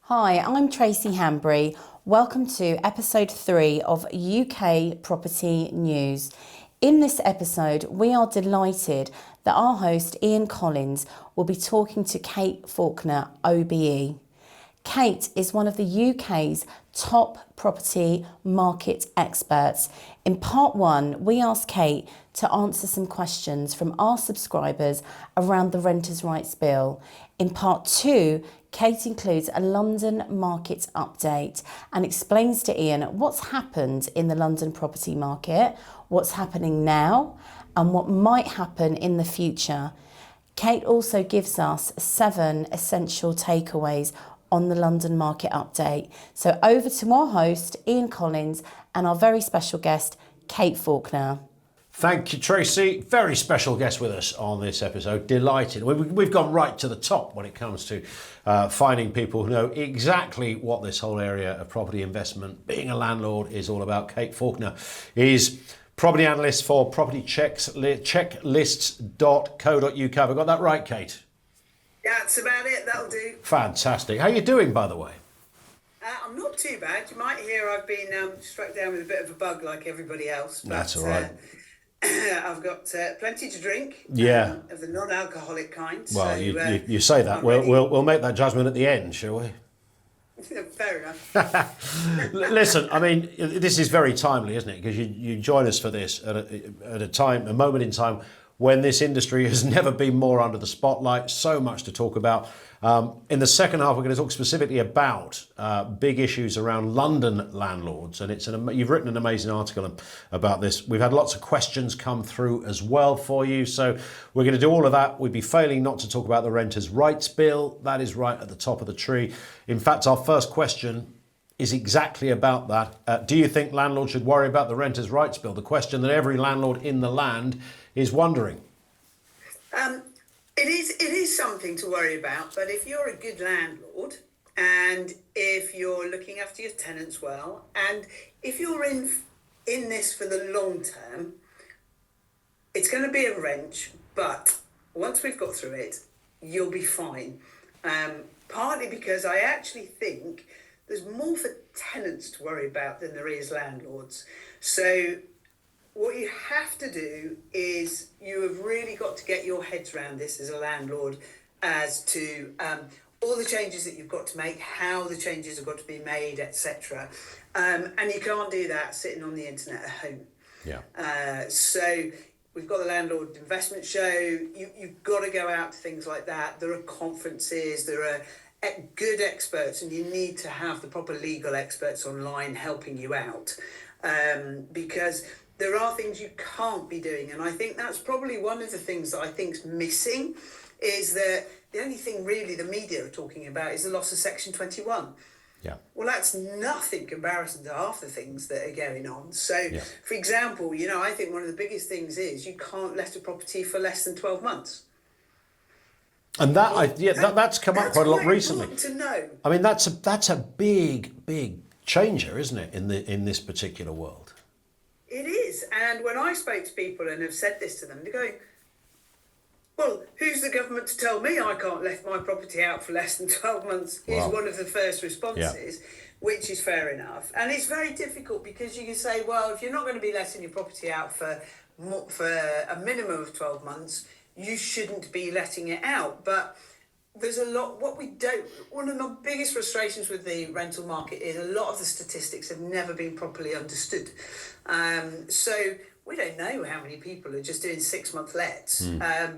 Hi, I'm Tracy Hanbury. Welcome to episode 3 of UK Property News. In this episode, we are delighted that our host Ian Collins will be talking to Kate Faulkner OBE. Kate is one of the UK's top property market experts. In part 1, we asked Kate to answer some questions from our subscribers around the Renters' Rights Bill. In part 2, Kate includes a London market update and explains to Ian what's happened in the London property market, what's happening now, and what might happen in the future. Kate also gives us 7 essential takeaways on the London market update. So over to our host, Ian Collins, and our very special guest, Kate Faulkner. Thank you, Tracy. Very special guest with us on this episode. Delighted. We've gone right to the top when it comes to finding people who know exactly what this whole area of property investment, being a landlord, is all about. Kate Faulkner is property analyst for checklists.co.uk. Have I got that right, Kate? That's about it. That'll do. Fantastic. How are you doing, by the way? I'm not too bad. You might hear I've been struck down with a bit of a bug like everybody else. But, that's all right. I've got plenty to drink. Yeah. Of the non-alcoholic kind. Well, so, you say that. We'll make that judgment at the end, shall we? Fair enough. Listen, I mean, this is very timely, isn't it? Because you join us for this at a moment in time when this industry has never been more under the spotlight. So much to talk about. In the second half, we're going to talk specifically about big issues around London landlords, and you've written an amazing article about this. We've had lots of questions come through as well for you, so we're going to do all of that. We'd be failing not to talk about the Renters' Rights Bill. That is right at the top of the tree. In fact, our first question is exactly about that. Do you think landlords should worry about the Renters' Rights Bill? The question that every landlord in the land is wondering. It is something to worry about, but if you're a good landlord and if you're looking after your tenants well, and if you're in this for the long term, it's going to be a wrench, but once we've got through it, you'll be fine. Partly because I actually think there's more for tenants to worry about than there is landlords. So what you have to do is you have really got to get your heads around this as a landlord as to all the changes that you've got to make, how the changes have got to be made, etc. And you can't do that sitting on the internet at home. Yeah. So we've got the Landlord Investment Show. You've got to go out to things like that. There are conferences, there are good experts, and you need to have the proper legal experts online helping you out because there are things you can't be doing. And I think that's probably one of the things that I think's missing is that the only thing really the media are talking about is the loss of Section 21. Yeah. Well, that's nothing comparison to half the things that are going on. So, For example, I think one of the biggest things is you can't let a property for less than 12 months. And that's come up quite a lot recently. To know. I mean, that's a big changer, isn't it, in this particular world? It is. And when I spoke to people and have said this to them, they're going, well, who's the government to tell me I can't let my property out for less than 12 months is one of the first responses, which is fair enough. And it's very difficult because you can say, well, if you're not going to be letting your property out for a minimum of 12 months, you shouldn't be letting it out. But there's a lot, one of my biggest frustrations with the rental market is a lot of the statistics have never been properly understood. So we don't know how many people are just doing 6-month lets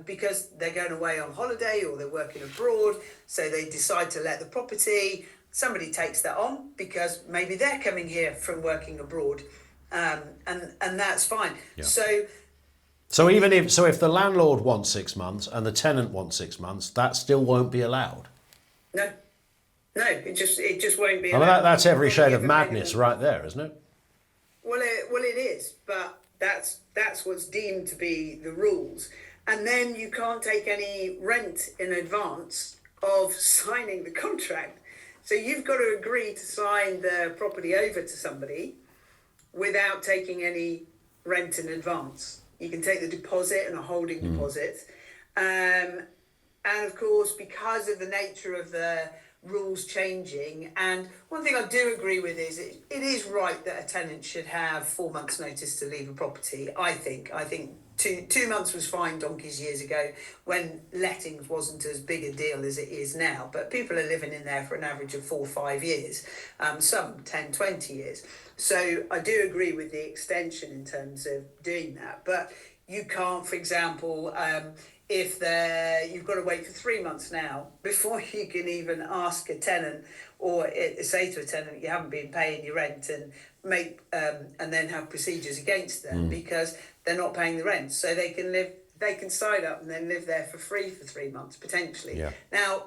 because they're going away on holiday or they're working abroad. So they decide to let the property. Somebody takes that on because maybe they're coming here from working abroad. And that's fine. Yeah. So if the landlord wants 6 months and the tenant wants 6 months, that still won't be allowed. No, it just won't be. I mean, that's every shade of madness right there, isn't it? Well, it is, but that's what's deemed to be the rules, and then you can't take any rent in advance of signing the contract. So you've got to agree to sign the property over to somebody without taking any rent in advance. You can take the deposit and a holding deposit. And of course, because of the nature of the rules changing. And one thing I do agree with is it is right that a tenant should have 4 months' notice to leave a property. I think 2 months was fine donkey's years ago when lettings wasn't as big a deal as it is now. But people are living in there for an average of 4 or 5 years, some 10, 20 years. So I do agree with the extension in terms of doing that. But you can't, for example, if you've got to wait for 3 months now before you can even ask a tenant or say to a tenant you haven't been paying your rent and then have procedures against them because they're not paying the rent. So they can sign up and then live there for free for 3 months potentially. Yeah. Now,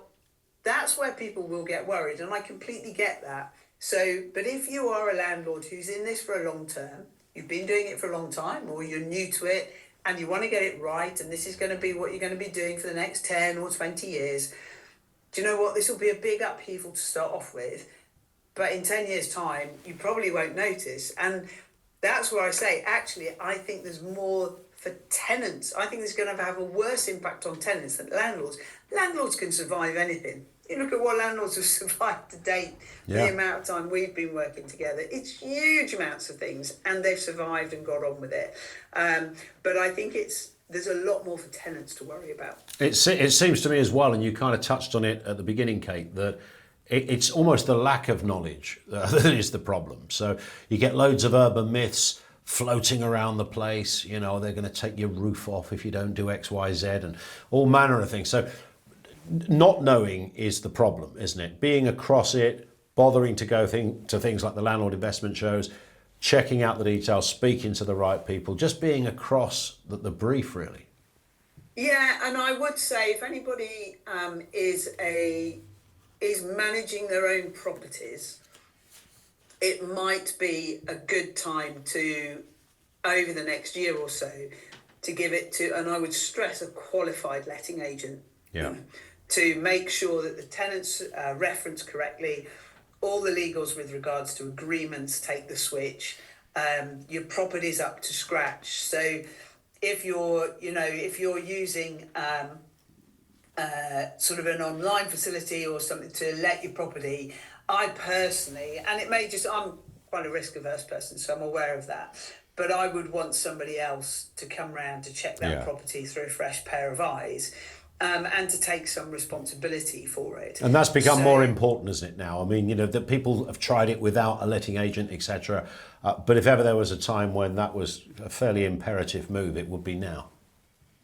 that's where people will get worried, and I completely get that. So, but if you are a landlord who's in this for a long term, you've been doing it for a long time, or you're new to it, and you want to get it right, and this is going to be what you're going to be doing for the next 10 or 20 years, do you know what? This will be a big upheaval to start off with, but in 10 years' time, you probably won't notice. And that's where I say, actually, I think there's more for tenants. I think it's going to have a worse impact on tenants than landlords. Landlords can survive anything. You look at what landlords have survived to date, the amount of time we've been working together. It's huge amounts of things, and they've survived and got on with it. But I think there's a lot more for tenants to worry about. It seems to me as well, and you kind of touched on it at the beginning, Kate, that it's almost the lack of knowledge that is the problem. So you get loads of urban myths floating around the place. You know, they're going to take your roof off if you don't do X, Y, Z, and all manner of things. So not knowing is the problem, isn't it? Being across it, bothering to go to things like the landlord investment shows, checking out the details, speaking to the right people, just being across the brief, really. Yeah, and I would say if anybody is managing their own properties, it might be a good time to, over the next year or so, to give it to, and I would stress, a qualified letting agent. Yeah. To make sure that the tenants reference correctly, all the legals with regards to agreements take the switch, your property's up to scratch. So if you're using sort of an online facility or something to let your property, I personally, and I'm quite a risk averse person, so I'm aware of that, but I would want somebody else to come round to check that property through a fresh pair of eyes. And to take some responsibility for it. And that's become more important, isn't it, now? I mean, you know, that people have tried it without a letting agent, etc. But if ever there was a time when that was a fairly imperative move, it would be now.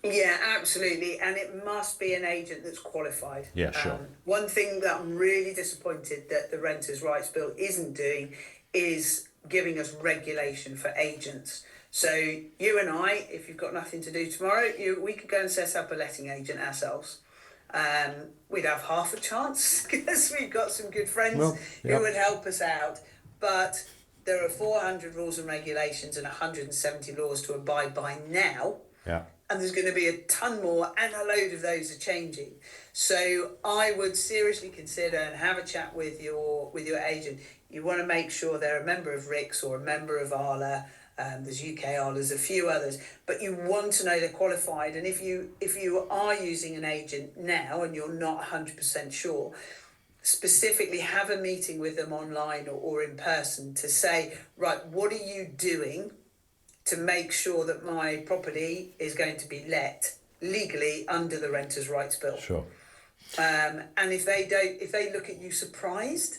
Yeah, absolutely. And it must be an agent that's qualified. Yeah, sure. One thing that I'm really disappointed that the Renters' Rights Bill isn't doing is giving us regulation for agents. So you and I, if you've got nothing to do tomorrow, we could go and set up a letting agent ourselves. We'd have half a chance because we've got some good friends who would help us out. But there are 400 rules and regulations and 170 laws to abide by now. Yeah. And there's going to be a ton more, and a load of those are changing. So I would seriously consider and have a chat with your agent. You want to make sure they're a member of RICS or a member of ALA. There's UK ALA, there's a few others, but you want to know they're qualified. And if you are using an agent now and you're not 100% sure, specifically have a meeting with them online or in person to say, right, what are you doing to make sure that my property is going to be let legally under the Renters' Rights Bill? Sure. And if they look at you surprised,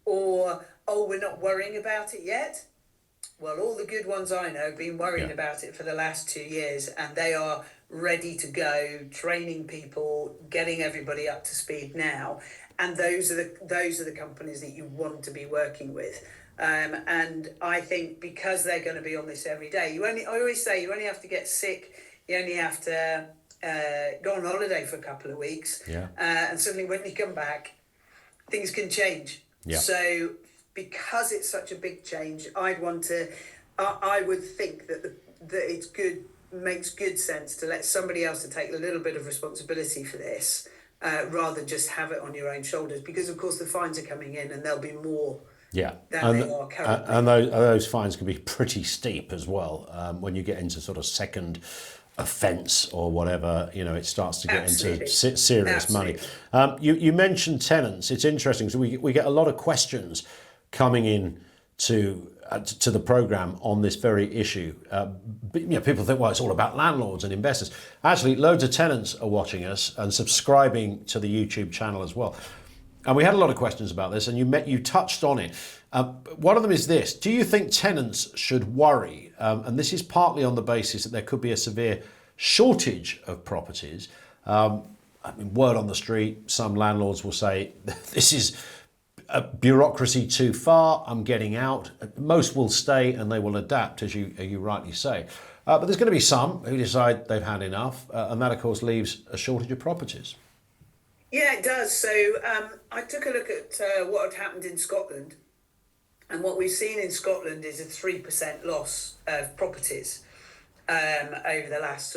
or, oh, we're not worrying about it yet, well, all the good ones I know have been worrying about it for the last 2 years, and they are ready to go, training people, getting everybody up to speed now. And those are the companies that you want to be working with. And I think because they're going to be on this every day, I always say you only have to get sick, you only have to go on holiday for a couple of weeks, and suddenly when you come back, things can change. Yeah. So because it's such a big change, I would think that it's good, makes good sense to let somebody else to take a little bit of responsibility for this, rather than just have it on your own shoulders, because of course the fines are coming in and there'll be more than they are currently. And those fines can be pretty steep as well, when you get into sort of second offence or whatever, it starts to get Absolutely. into serious money. You mentioned tenants. It's interesting. So we get a lot of questions coming in to the programme on this very issue. People think, well, it's all about landlords and investors. Actually, loads of tenants are watching us and subscribing to the YouTube channel as well. And we had a lot of questions about this, and you touched on it. One of them is this: do you think tenants should worry? And this is partly on the basis that there could be a severe shortage of properties. Word on the street, some landlords will say, this is a bureaucracy too far, I'm getting out. Most will stay and they will adapt, as you rightly say. But there's going to be some who decide they've had enough, and that, of course, leaves a shortage of properties. Yeah, it does. So I took a look at what had happened in Scotland. And what we've seen in Scotland is a 3% loss of properties over the last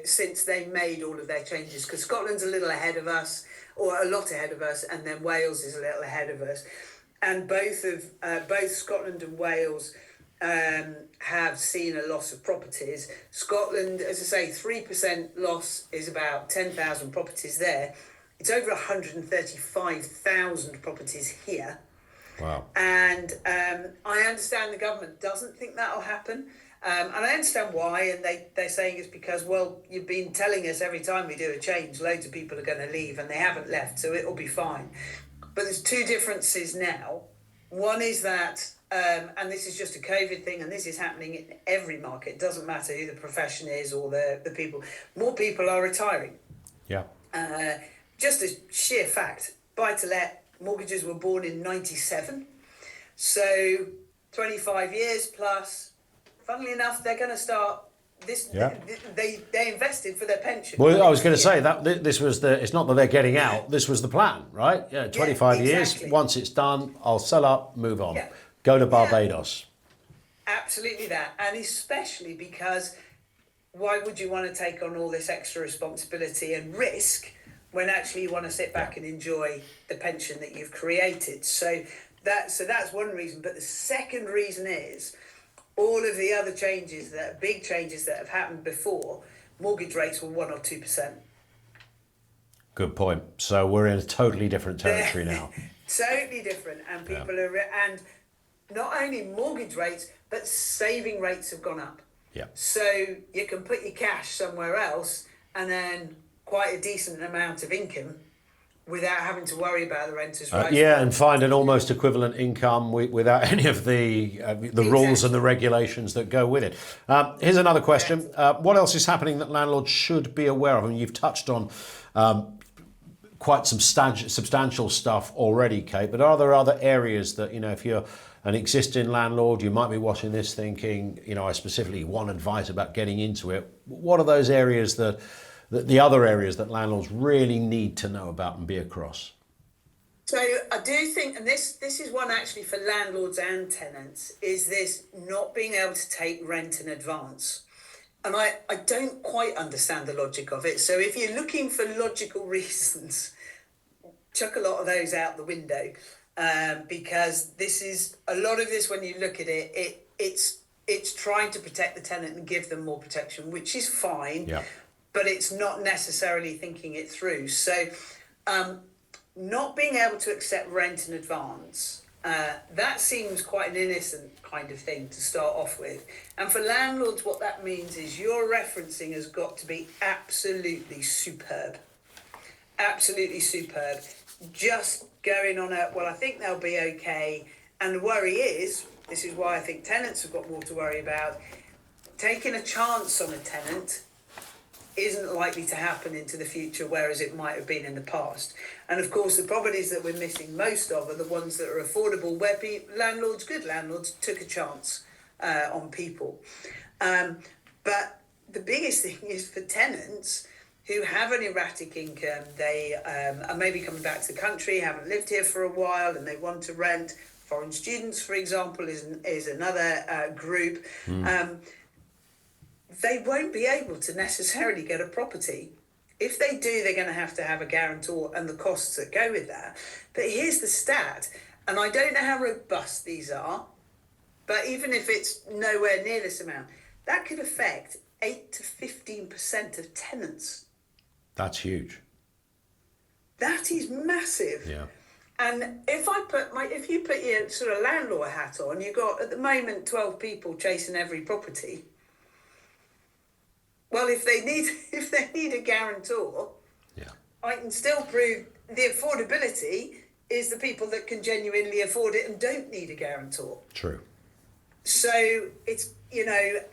since they made all of their changes. Because Scotland's a little ahead of us, or a lot ahead of us, and then Wales is a little ahead of us. And both Scotland and Wales have seen a loss of properties. Scotland, as I say, 3% loss is about 10,000 properties there. It's over 135,000 properties here. Wow. And I understand the government doesn't think that'll happen. And I understand why. And they're saying it's because, well, you've been telling us every time we do a change, loads of people are going to leave, and they haven't left, so it'll be fine. But there's two differences now. One is that, and this is just a COVID thing, and this is happening in every market. It doesn't matter who the profession is or the people. More people are retiring. Yeah. Just a sheer fact. Buy-to-let mortgages were born in 97. So 25 years plus. Funnily enough, they're going to start this. Yeah. They invested for their pension. Well, I was going to say that this was it's not that they're getting out. This was the plan, right? Yeah, 25 years. Once it's done, I'll sell up, move on, go to Barbados. Yeah. Absolutely that, and especially because why would you want to take on all this extra responsibility and risk when actually you want to sit back and enjoy the pension that you've created? So that's one reason. But the second reason is all of the other big changes that have happened before. Mortgage rates were 1 or 2%. Good point. So we're in a totally different territory now. Totally different, and people are, and not only mortgage rates, but saving rates have gone up. Yeah. So you can put your cash somewhere else and then quite a decent amount of income without having to worry about the renters' rights. And find an almost equivalent income without any of the rules and the regulations that go with it. Here's another question. What else is happening that landlords should be aware of? I mean, you've touched on quite some substantial stuff already, Kate, but are there other areas that, if you're an existing landlord, you might be watching this thinking, I specifically want advice about getting into it. What are those areas the other areas that landlords really need to know about and be across? So I do think, and this is one actually for landlords and tenants, is this not being able to take rent in advance. And I don't quite understand the logic of it. So if you're looking for logical reasons, chuck a lot of those out the window, because this is a lot of this. When you look at it, it's trying to protect the tenant and give them more protection, which is fine. Yeah. But it's not necessarily thinking it through. So not being able to accept rent in advance, that seems quite an innocent kind of thing to start off with. And for landlords, what that means is your referencing has got to be absolutely superb. Absolutely superb. Just going on I think they'll be okay. And the worry is, this is why I think tenants have got more to worry about, taking a chance on a tenant isn't likely to happen into the future, whereas it might have been in the past. And of course, the properties that we're missing most of are the ones that are affordable, where good landlords took a chance on people. But the biggest thing is for tenants who have an erratic income, they are maybe coming back to the country, haven't lived here for a while, and they want to rent. Foreign students, for example, is another group. They won't be able to necessarily get a property. If they do, they're going to have a guarantor and the costs that go with that. But here's the stat, and I don't know how robust these are, but even if it's nowhere near this amount, that could affect 8 to 15% of tenants. That's huge. That is massive. Yeah. And if you put your sort of landlord hat on, you've got at the moment 12 people chasing every property. Well, if they need a guarantor, Yeah. I can still prove the affordability is the people that can genuinely afford it and don't need a guarantor. True. So it's,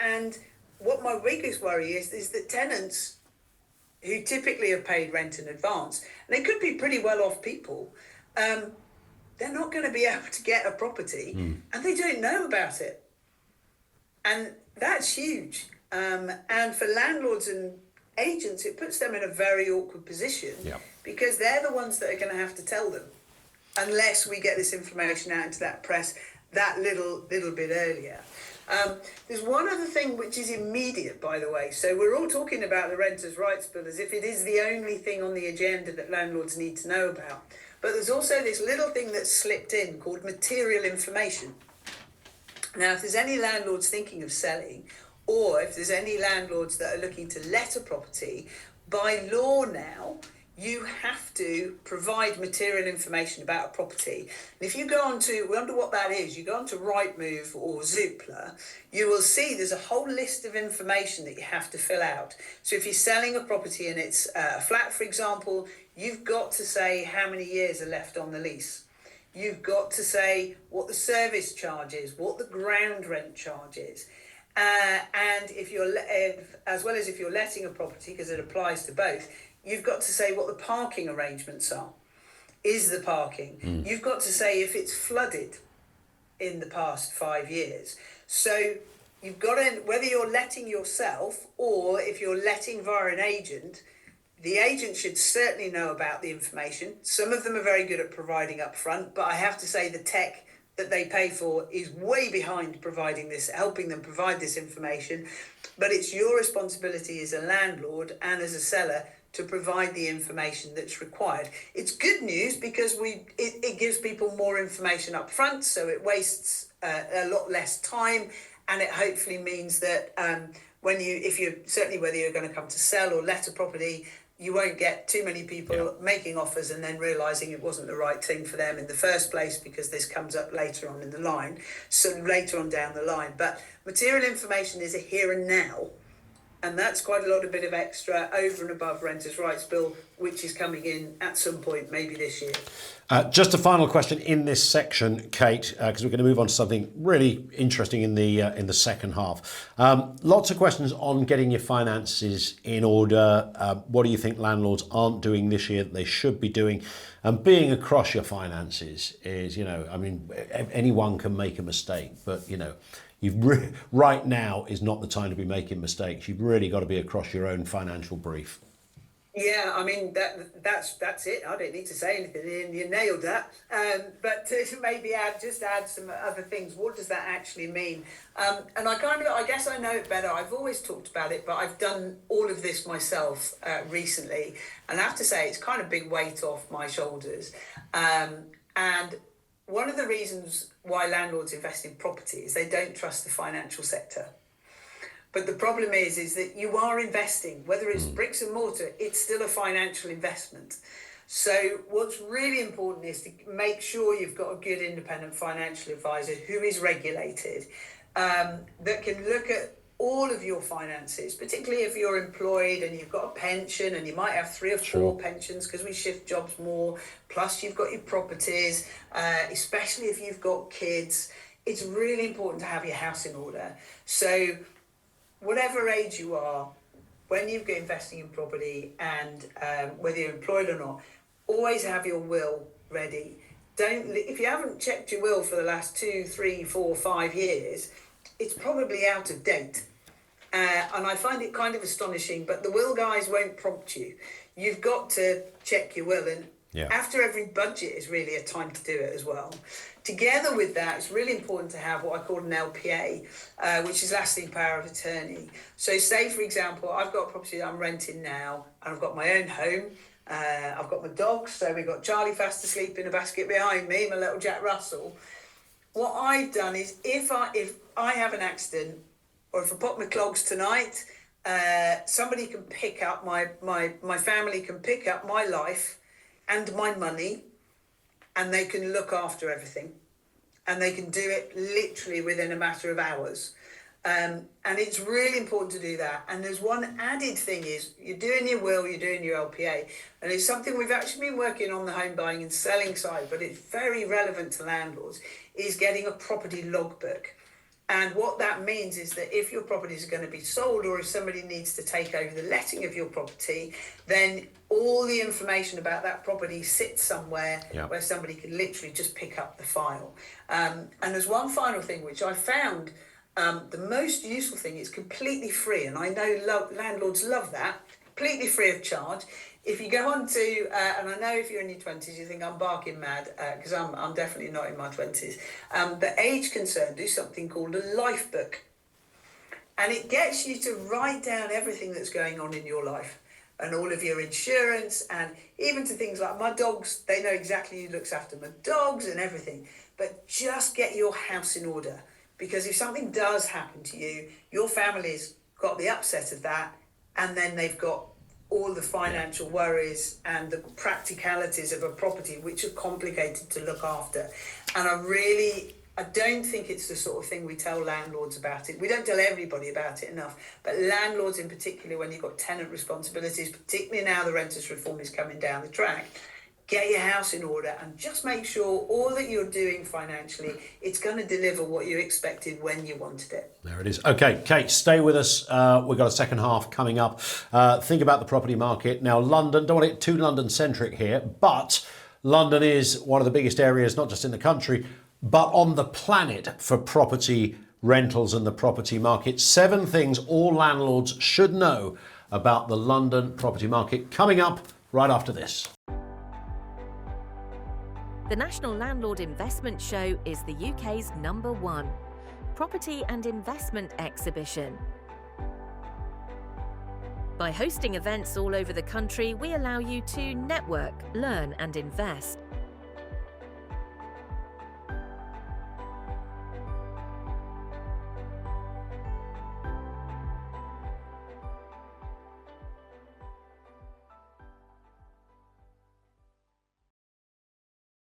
and what my biggest worry is that tenants who typically have paid rent in advance, and they could be pretty well off people, they're not going to be able to get a property and they don't know about it. And that's huge. And for landlords and agents, it puts them in a very awkward position because they're the ones that are going to have to tell them, unless we get this information out into that press that little bit earlier. There's one other thing which is immediate, by the way. So we're all talking about the Renters' Rights Bill as if it is the only thing on the agenda that landlords need to know about. But there's also this little thing that's slipped in called material information. Now, if there's any landlords thinking of selling, or if there's any landlords that are looking to let a property, by law now, you have to provide material information about a property. And if you go on to, we wonder what that is, you go on to Rightmove or Zoopla, you will see there's a whole list of information that you have to fill out. So if you're selling a property and it's a flat, for example, you've got to say how many years are left on the lease. You've got to say what the service charge is, what the ground rent charge is. And if you're, as well as if you're letting a property, because it applies to both, you've got to say what the parking arrangements are. Is the parking? You've got to say if it's flooded in the past 5 years. So you've got to, whether you're letting yourself or if you're letting via an agent, the agent should certainly know about the information. Some of them are very good at providing up front, but I have to say the tech that they pay for is way behind providing this, helping them provide this information. But it's your responsibility as a landlord and as a seller to provide the information that's required. It's good news because it gives people more information up front, so it wastes a lot less time, and it hopefully means that whether you're going to come to sell or let a property, you won't get too many people making offers and then realising it wasn't the right thing for them in the first place because this comes up later on in the line, so later on down the line. But material information is a here and now, and that's quite a lot of bit of extra over and above Renters' Rights Bill, which is coming in at some point, maybe this year. Just a final question in this section, Kate, because we're going to move on to something really interesting in the second half. Lots of questions on getting your finances in order. What do you think landlords aren't doing this year that they should be doing? And being across your finances is, anyone can make a mistake, but, right now is not the time to be making mistakes. You've really got to be across your own financial brief. Yeah, I mean, that's it. I don't need to say anything. You nailed that. But to maybe add some other things. What does that actually mean? And I guess I know it better. I've always talked about it, but I've done all of this myself recently. And I have to say, it's kind of big weight off my shoulders. And one of the reasons why landlords invest in property is they don't trust the financial sector. But the problem is that you are investing, whether it's bricks and mortar, it's still a financial investment. So what's really important is to make sure you've got a good independent financial advisor who is regulated, that can look at all of your finances, particularly if you're employed and you've got a pension and you might have 3 or 4 pensions because we shift jobs more, plus you've got your properties, especially if you've got kids. It's really important to have your house in order. So whatever age you are, when you go investing in property and whether you're employed or not, always have your will ready. If you haven't checked your will for the last 2, 3, 4, 5 years, it's probably out of date. And I find it kind of astonishing, but the will guys won't prompt you. You've got to check your will, and after every budget is really a time to do it as well. Together with that, it's really important to have what I call an LPA, which is lasting power of attorney. So say, for example, I've got a property that I'm renting now, and I've got my own home. I've got my dogs, so we've got Charlie fast asleep in a basket behind me, my little Jack Russell. What I've done is if I have an accident, or if I pop my clogs tonight, somebody can pick up my family can pick up my life and my money, and they can look after everything, and they can do it literally within a matter of hours. And it's really important to do that. And there's one added thing is you're doing your will, you're doing your LPA, and it's something we've actually been working on the home buying and selling side, but it's very relevant to landlords, is getting a property logbook. And what that means is that if your property is going to be sold, or if somebody needs to take over the letting of your property, then all the information about that property sits somewhere where somebody can literally just pick up the file. And there's one final thing which I found the most useful thing. Is completely free, and I know landlords love that, completely free of charge. If you go on to, and I know if you're in your 20s, you think I'm barking mad, because I'm definitely not in my 20s, but age concerned, do something called a life book. And it gets you to write down everything that's going on in your life, and all of your insurance, and even to things like my dogs, they know exactly who looks after my dogs and everything. But just get your house in order, because if something does happen to you, your family's got the upset of that, and then they've got all the financial worries and the practicalities of a property, which are complicated to look after. And I don't think it's the sort of thing we tell landlords about it. We don't tell everybody about it enough, but landlords in particular, when you've got tenant responsibilities, particularly now the renters reform is coming down the track, get your house in order and just make sure all that you're doing financially, it's going to deliver what you expected when you wanted it. There it is. Okay, Kate, stay with us. We've got a second half coming up. Think about the property market. Now, London, don't want to get too London-centric here, but London is one of the biggest areas, not just in the country, but on the planet for property rentals and the property market. 7 things all landlords should know about the London property market, coming up right after this. The National Landlord Investment Show is the UK's #1 property and investment exhibition. By hosting events all over the country, we allow you to network, learn and invest.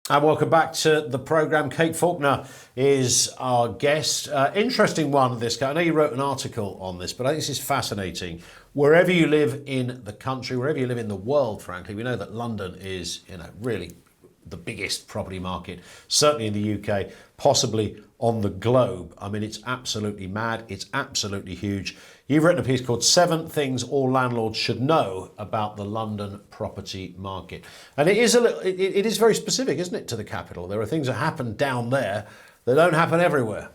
And welcome back to the programme. Kate Faulkner is our guest. Interesting one, this guy. I know you wrote an article on this, but I think this is fascinating. Wherever you live in the country, wherever you live in the world, frankly, we know that London is, really the biggest property market, certainly in the UK, possibly on the globe. I mean, it's absolutely mad. It's absolutely huge. You've written a piece called 7 Things All Landlords Should Know About the London Property Market. And it is very specific, isn't it, to the capital? There are things that happen down there that don't happen everywhere.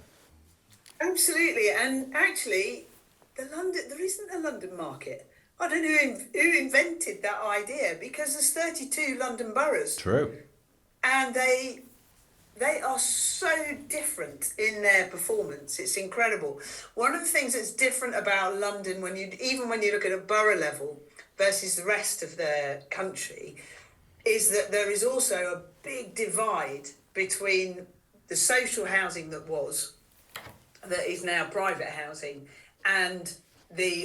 Absolutely. And actually, there isn't a London market. I don't know who invented that idea, because there's 32 London boroughs. True. And they are so different in their performance. It's incredible. One of the things that's different about London, even when you look at a borough level versus the rest of the country, is that there is also a big divide between the social housing that is now private housing, and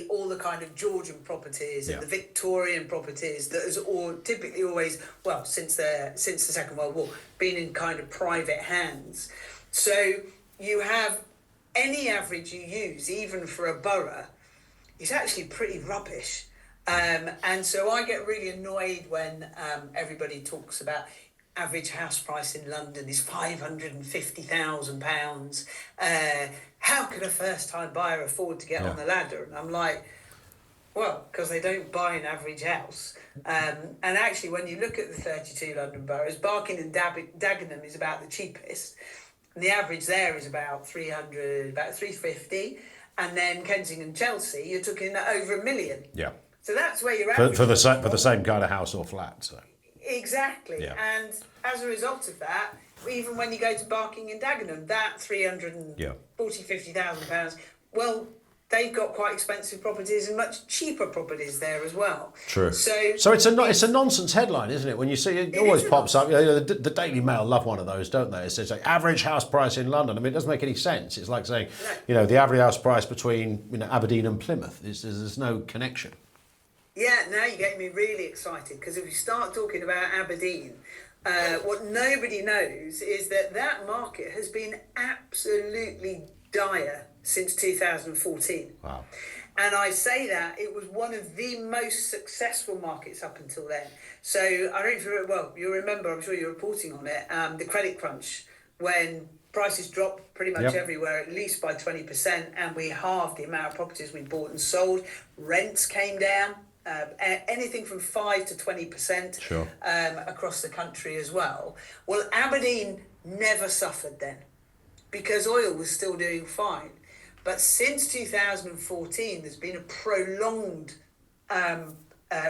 all the kind of Georgian properties and the Victorian properties that has typically always, since the Second World War, been in kind of private hands. So you have any average you use, even for a borough, is actually pretty rubbish. And so I get really annoyed when everybody talks about average house price in London is £550,000. How could a first-time buyer afford to get on the ladder? And I'm like, well, because they don't buy an average house. And actually, when you look at the 32 London boroughs, Barking and Dagenham is about the cheapest. And the average there is about 300, about 350. And then Kensington and Chelsea, you're talking over £1 million. Yeah. So that's where you're at. For the same kind of house or flat. So. Exactly. Yeah. And as a result of that, even when you go to Barking and Dagenham, that £340,000, £50,000, well, they've got quite expensive properties and much cheaper properties there as well. True. So it's a nonsense headline, isn't it? When you see it always pops up. You know, the Daily Mail love one of those, don't they? It says like average house price in London. I mean, it doesn't make any sense. It's like saying, you know, the average house price between Aberdeen and Plymouth. There's no connection. Yeah, now you're getting me really excited, because if we start talking about Aberdeen, what nobody knows is that market has been absolutely dire since 2014. Wow. And I say that it was one of the most successful markets up until then. So I don't know, well, you remember, I'm sure you're reporting on it, the credit crunch, when prices dropped pretty much everywhere, at least by 20%, and we halved the amount of properties we bought and sold. Rents came down, anything from 5 to 20% across the country as well. Well, Aberdeen never suffered then, because oil was still doing fine. But since 2014, there's been a prolonged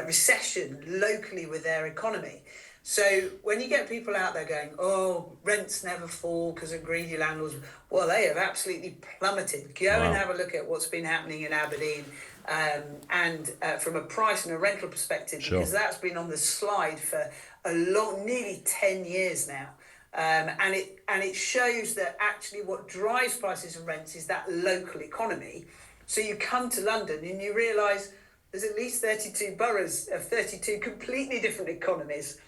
recession locally with their economy. So when you get people out there going, oh, rents never fall because of greedy landlords, well, they have absolutely plummeted. Go and have a look at what's been happening in Aberdeen, and from a price and a rental perspective, because that's been on the slide for nearly 10 years now. And it shows that actually what drives prices and rents is that local economy. So you come to London and you realise there's at least 32 boroughs of 32 completely different economies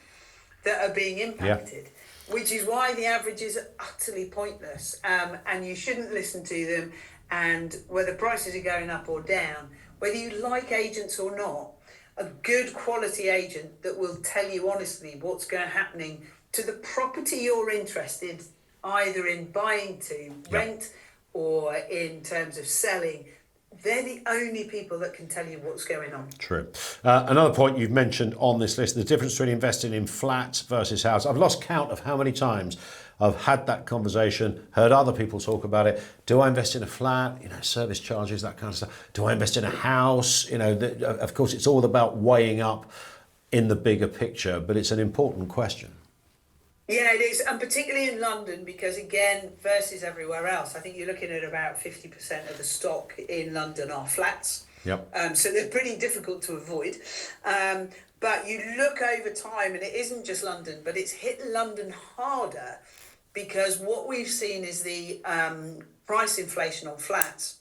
that are being impacted, which is why the averages are utterly pointless, and you shouldn't listen to them. And whether prices are going up or down, whether you like agents or not, a good quality agent that will tell you honestly what's happening to the property you're interested, either in buying to rent or in terms of selling, they're the only people that can tell you what's going on. True. Another point you've mentioned on this list, the difference between investing in flats versus house. I've lost count of how many times I've had that conversation, heard other people talk about it. Do I invest in a flat? You know, service charges, that kind of stuff. Do I invest in a house? You know, of course, it's all about weighing up in the bigger picture, but it's an important question. Yeah, it is, and particularly in London, because again, versus everywhere else, I think you're looking at about 50% of the stock in London are flats. Yep. So they're pretty difficult to avoid. But you look over time, and it isn't just London, but it's hit London harder, because what we've seen is the price inflation on flats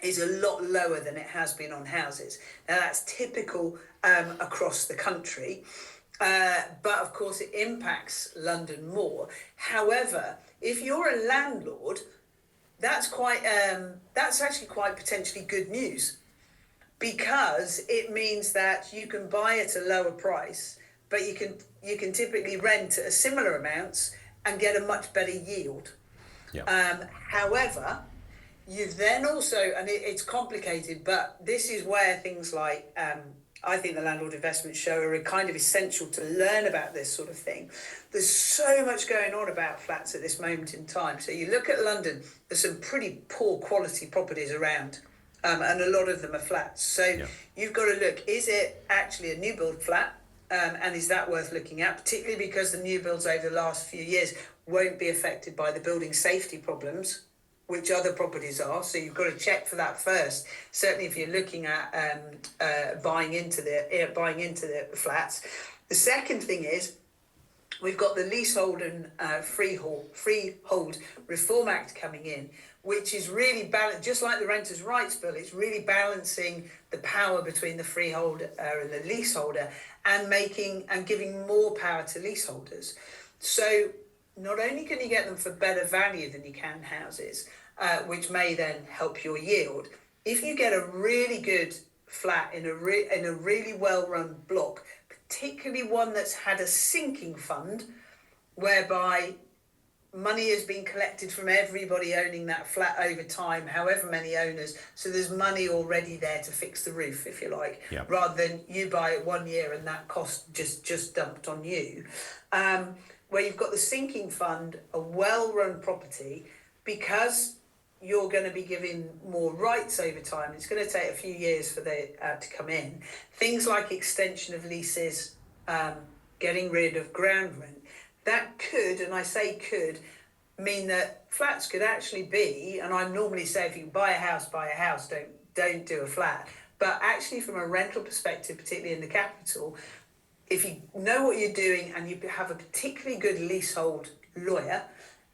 is a lot lower than it has been on houses. Now, that's typical across the country. But of course it impacts London more. However, if you're a landlord, that's actually quite potentially good news, because it means that you can buy at a lower price, but you can typically rent at a similar amounts and get a much better yield. However, you then also, and it's complicated, but this is where things like I think the Landlord Investment Show are kind of essential to learn about this sort of thing. There's so much going on about flats at this moment in time. So you look at London, there's some pretty poor quality properties around, and a lot of them are flats. So you've got to look, is it actually a new build flat? And is that worth looking at, particularly because the new builds over the last few years won't be affected by the building safety problems, which other properties are. So you've got to check for that first. Certainly if you're looking at buying into the flats. The second thing is, we've got the Leasehold and Freehold Reform Act coming in, which is really just like the Renters' Rights Bill, it's really balancing the power between the freeholder and the leaseholder, and giving more power to leaseholders. So not only can you get them for better value than you can houses, which may then help your yield, if you get a really good flat in a really well-run block, particularly one that's had a sinking fund, whereby money has been collected from everybody owning that flat over time, however many owners, so there's money already there to fix the roof, if you like, rather than you buy it 1 year and that cost just dumped on you. Where you've got the sinking fund, a well-run property, because you're going to be giving more rights over time. It's going to take a few years for to come in. Things like extension of leases, getting rid of ground rent, that could, and I say could, mean that flats could actually be, and I normally say if you buy a house, don't do a flat. But actually from a rental perspective, particularly in the capital, if you know what you're doing and you have a particularly good leasehold lawyer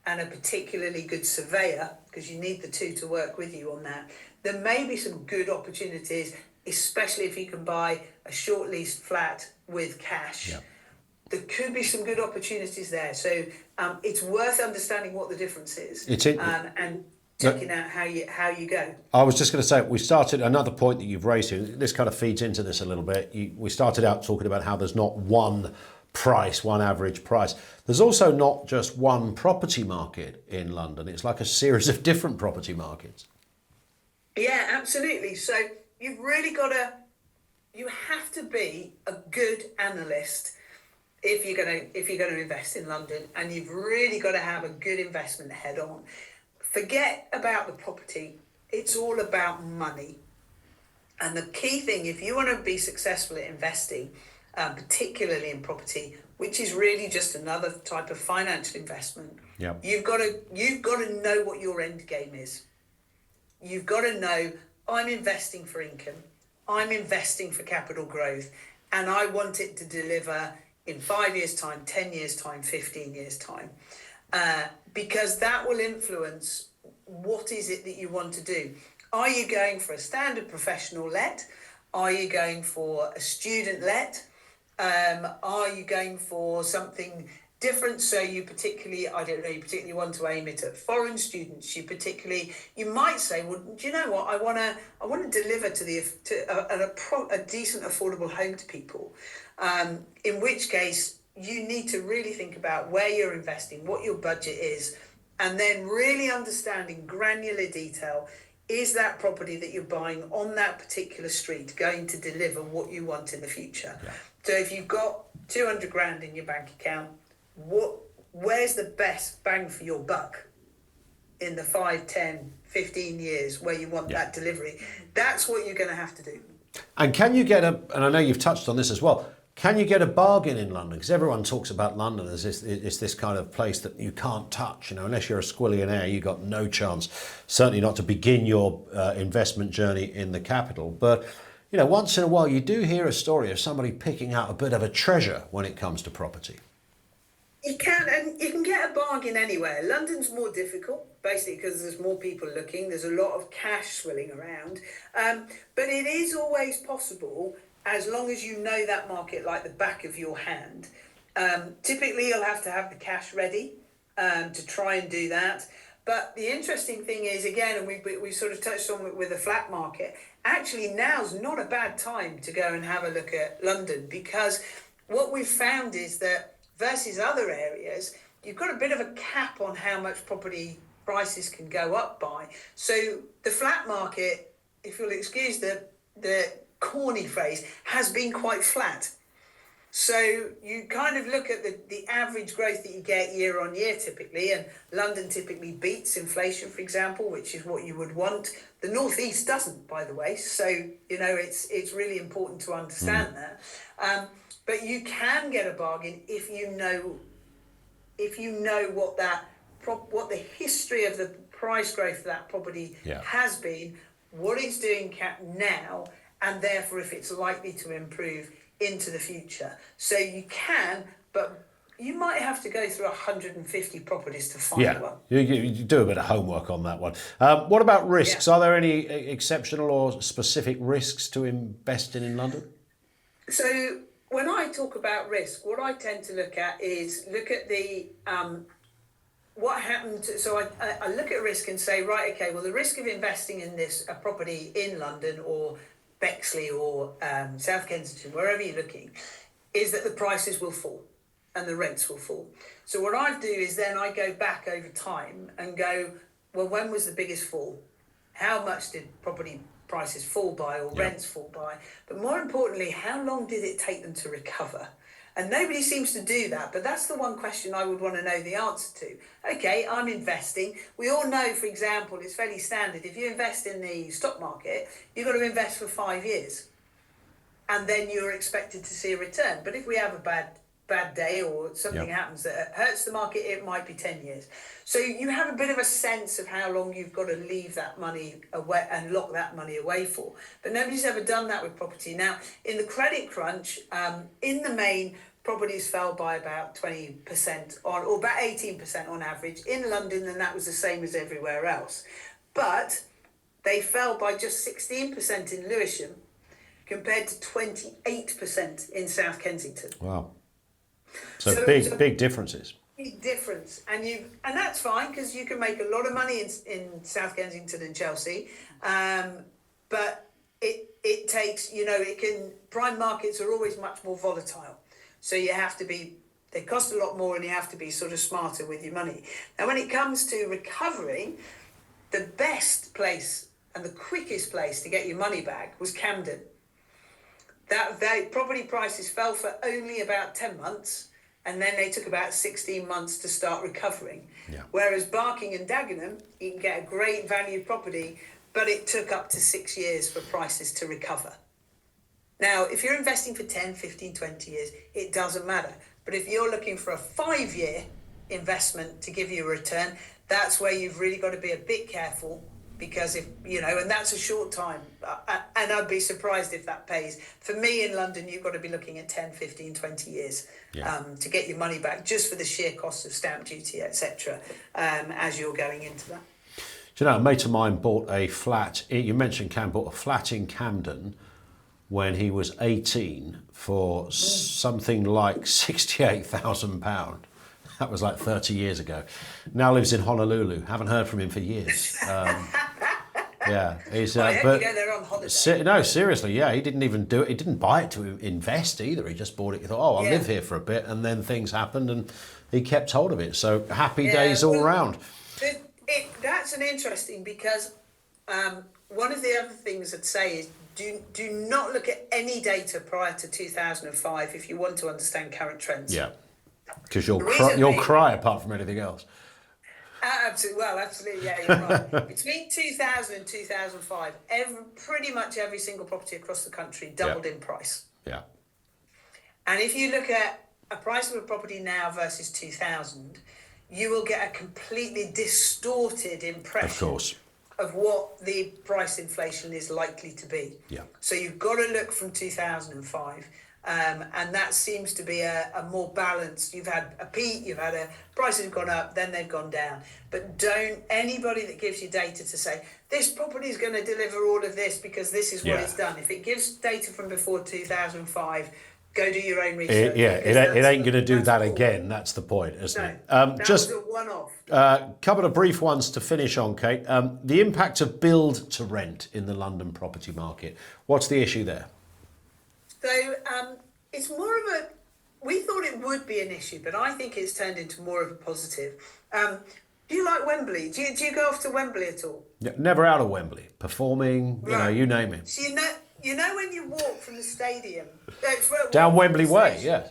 and a particularly good surveyor, because you need the two to work with you on that, there may be some good opportunities, especially if you can buy a short leased flat with cash. Yeah. There could be some good opportunities there. So it's worth understanding what the difference is and checking out how you go. I was just going to say, we started, another point that you've raised here, this kind of feeds into this a little bit. We started out talking about how there's not one price, one average price. There's also not just one property market in London. It's like a series of different property markets. Yeah, absolutely. So you've really you have to be a good analyst if you're going to invest in London, and you've really got to have a good investment head on. Forget about the property. It's all about money. And the key thing, if you want to be successful at investing, particularly in property, which is really just another type of financial investment, you've got to know what your end game is. You've got to know, I'm investing for income, I'm investing for capital growth, and I want it to deliver in 5 years' time, 10 years' time, 15 years' time. Because that will influence what is it that you want to do. Are you going for a standard professional let? Are you going for a student let? Are you going for something different? So you particularly want to aim it at foreign students. You might say, well, do you know what? I want to deliver a decent, affordable home to people. In which case, you need to really think about where you're investing, what your budget is, and then really understand in granular detail, is that property that you're buying on that particular street going to deliver what you want in the future? Yeah. So if you've got 200 grand in your bank account, where's the best bang for your buck in the 5, 10, 15 years where you want that delivery? That's what you're going to have to do. And can you get and I know you've touched on this as well, can you get a bargain in London? Because everyone talks about London as this kind of place that you can't touch. Unless you're a squillionaire, you've got no chance, certainly not to begin your investment journey in the capital. But, once in a while you do hear a story of somebody picking out a bit of a treasure when it comes to property. You can, and you can get a bargain anywhere. London's more difficult, basically because there's more people looking. There's a lot of cash swilling around. But it is always possible, as long as you know that market like the back of your hand. Typically, you'll have to have the cash ready to try and do that. But the interesting thing is, again, and we sort of touched on it with the flat market, actually now's not a bad time to go and have a look at London, because what we've found is that versus other areas, you've got a bit of a cap on how much property prices can go up by. So the flat market, if you'll excuse the corny phrase, has been quite flat. So you kind of look at the average growth that you get year on year typically, and London typically beats inflation, for example, which is what you would want. The Northeast doesn't, by the way. So, it's really important to understand that. But you can get a bargain if you know what the history of the price growth of that property has been, what it's doing now, and therefore if it's likely to improve into the future. So you can, but you might have to go through 150 properties to find one. You do a bit of homework on that one. What about risks? Are there any exceptional or specific risks to investing in London? So when I talk about risk, what I tend to look at the what happened. So I look at risk and say, right, okay, well, the risk of investing in a property in London or Bexley or South Kensington, wherever you're looking, is that the prices will fall and the rents will fall. So what I do is then I go back over time and go, well, when was the biggest fall? How much did property prices fall by or rents fall by? But more importantly, how long did it take them to recover? And nobody seems to do that, but that's the one question I would want to know the answer to. Okay, I'm investing. We all know, for example, it's fairly standard. If you invest in the stock market, you've got to invest for 5 years. And then you're expected to see a return. But if we have a bad bad day or something happens that hurts the market, it might be 10 years. So you have a bit of a sense of how long you've got to leave that money away and lock that money away for. But nobody's ever done that with property. Now, in the credit crunch, in the main, properties fell by about 20% or about 18% on average in London, and that was the same as everywhere else. But they fell by just 16% in Lewisham compared to 28% in South Kensington. Wow. So big differences. Big difference. And that's fine because you can make a lot of money in South Kensington and Chelsea. But it takes, prime markets are always much more volatile. So they cost a lot more and you have to be sort of smarter with your money. Now, when it comes to recovering, the best place and the quickest place to get your money back was Camden. Property prices fell for only about 10 months, and then they took about 16 months to start recovering. Yeah. Whereas Barking and Dagenham, you can get a great value property, but it took up to 6 years for prices to recover. Now, if you're investing for 10, 15, 20 years, it doesn't matter. But if you're looking for a 5-year investment to give you a return, that's where you've really got to be a bit careful. Because and that's a short time. And I'd be surprised if that pays. For me in London, you've got to be looking at 10, 15, 20 years to get your money back, just for the sheer cost of stamp duty, etc., as you're going into that. Do you know, a mate of mine bought a flat, you mentioned bought a flat in Camden when he was 18 for something like £68,000. That was like 30 years ago. Now lives in Honolulu. Haven't heard from him for years. He's. I hope you go there on holiday. No, seriously, he didn't even do it. He didn't buy it to invest either. He just bought it. He thought, I'll live here for a bit, and then things happened, and he kept hold of it. So happy days all round. That's an interesting because one of the other things I'd say is do not look at any data prior to 2005 if you want to understand current trends. Yeah. Because you'll cry apart from anything else. Absolutely, yeah, you're right. Between 2000 and 2005, pretty much every single property across the country doubled in price. Yeah. And if you look at a price of a property now versus 2000, you will get a completely distorted impression of what the price inflation is likely to be. Yeah. So you've got to look from 2005. And that seems to be a more balanced. You've had a peak, prices have gone up, then they've gone down. But anybody that gives you data to say, this property is going to deliver all of this because this is what it's done. If it gives data from before 2005, go do your own research. It ain't going to do that again. That's the point, isn't it? Just was a one-off. Couple of brief ones to finish on, Kate. The impact of build to rent in the London property market. What's the issue there? So it's more of we thought it would be an issue, but I think it's turned into more of a positive. Do you like Wembley? Do you go off to Wembley at all? Yeah, never out of Wembley. Performing, you name it. So you know when you walk from the stadium down Wembley Way,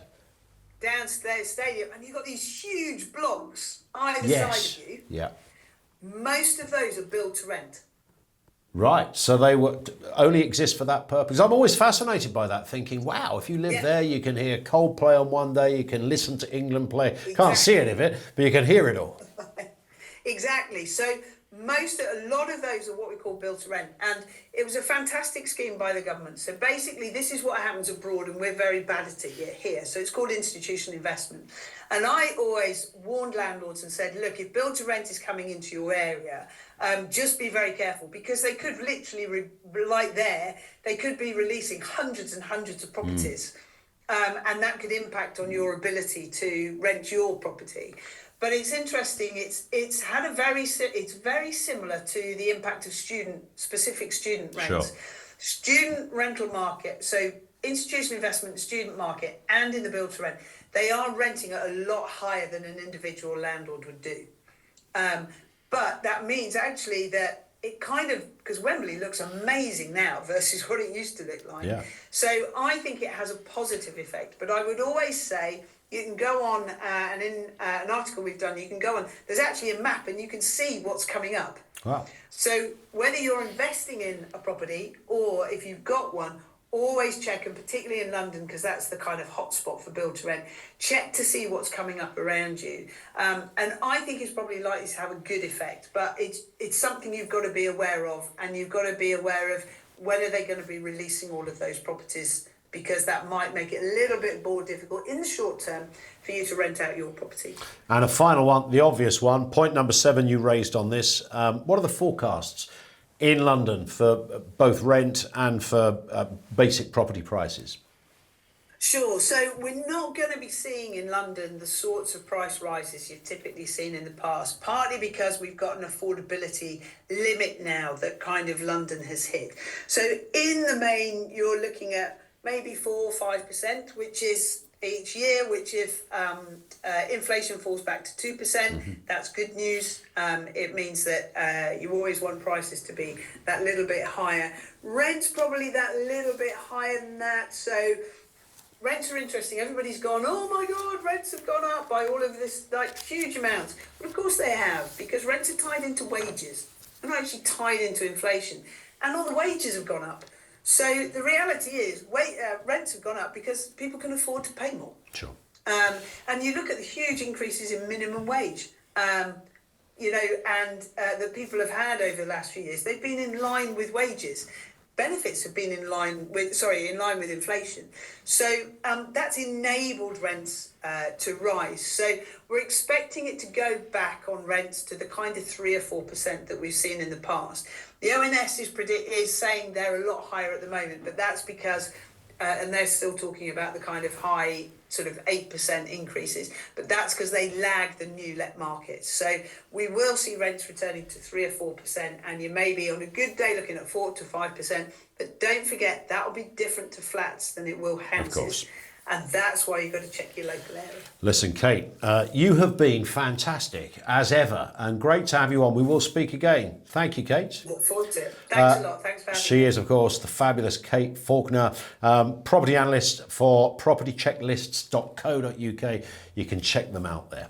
downstairs stadium, and you've got these huge blocks either side of you. Yeah. Most of those are built to rent. Right, so they only exist for that purpose. I'm always fascinated by that, thinking, wow, if you live there, you can hear Coldplay on one day, you can listen to England play. Exactly. Can't see any of it, but you can hear it all. Exactly. So a lot of those are what we call built to rent, and it was a fantastic scheme by the government. So basically, this is what happens abroad, and we're very bad at it here. So it's called institutional investment. And I always warned landlords and said, look, if build to rent is coming into your area, just be very careful, because they could literally, they could be releasing hundreds and hundreds of properties, and that could impact on your ability to rent your property. But it's interesting. It's very similar to the impact of specific student rents. Sure. Student rental market. So institutional investment, student market, and in the build to rent, they are renting at a lot higher than an individual landlord would do. But that means actually that it because Wembley looks amazing now versus what it used to look like. Yeah. So I think it has a positive effect. But I would always say, you can go on, and in an article we've done, you can go on, there's actually a map and you can see what's coming up. Wow. So whether you're investing in a property or if you've got one, always check, and particularly in London, because that's the kind of hotspot for build to rent, check to see what's coming up around you. And I think it's probably likely to have a good effect, but it's something you've got to be aware of, and you've got to be aware of when are they going to be releasing all of those properties, because that might make it a little bit more difficult in the short term for you to rent out your property. And a final one, the obvious one, point number 7 you raised on this. What are the forecasts in London for both rent and for basic property prices? Sure. So we're not going to be seeing in London the sorts of price rises you've typically seen in the past, partly because we've got an affordability limit now that kind of London has hit. So in the main, you're looking at maybe 4 or 5%, which is each year, which if inflation falls back to 2%, that's good news. It means that you always want prices to be that little bit higher. Rent's probably that little bit higher than that. So rents are interesting. Everybody's gone, oh my God, rents have gone up by all of this, like huge amounts. But of course they have, because rents are tied into wages. They're not actually tied into inflation. And all the wages have gone up. So the reality is rents have gone up because people can afford to pay more. Sure. And you look at the huge increases in minimum wage, and that people have had over the last few years. They've been in line with wages. Benefits have been in line with inflation. So that's enabled rents to rise. So we're expecting it to go back on rents to the kind of 3 or 4% that we've seen in the past. The ONS is saying they're a lot higher at the moment, but that's because, and they're still talking about the kind of high sort of 8% increases, but that's because they lag the new let market. So we will see rents returning to 3 or 4%, and you may be on a good day looking at 4 to 5%, but don't forget that will be different to flats than it will houses. Of course. And that's why you've got to check your local area. Listen, Kate, you have been fantastic as ever, and great to have you on. We will speak again. Thank you, Kate. Look forward to it. Thanks a lot. Thanks for having me. She is, of course, the fabulous Kate Faulkner, property analyst for propertychecklists.co.uk. You can check them out there.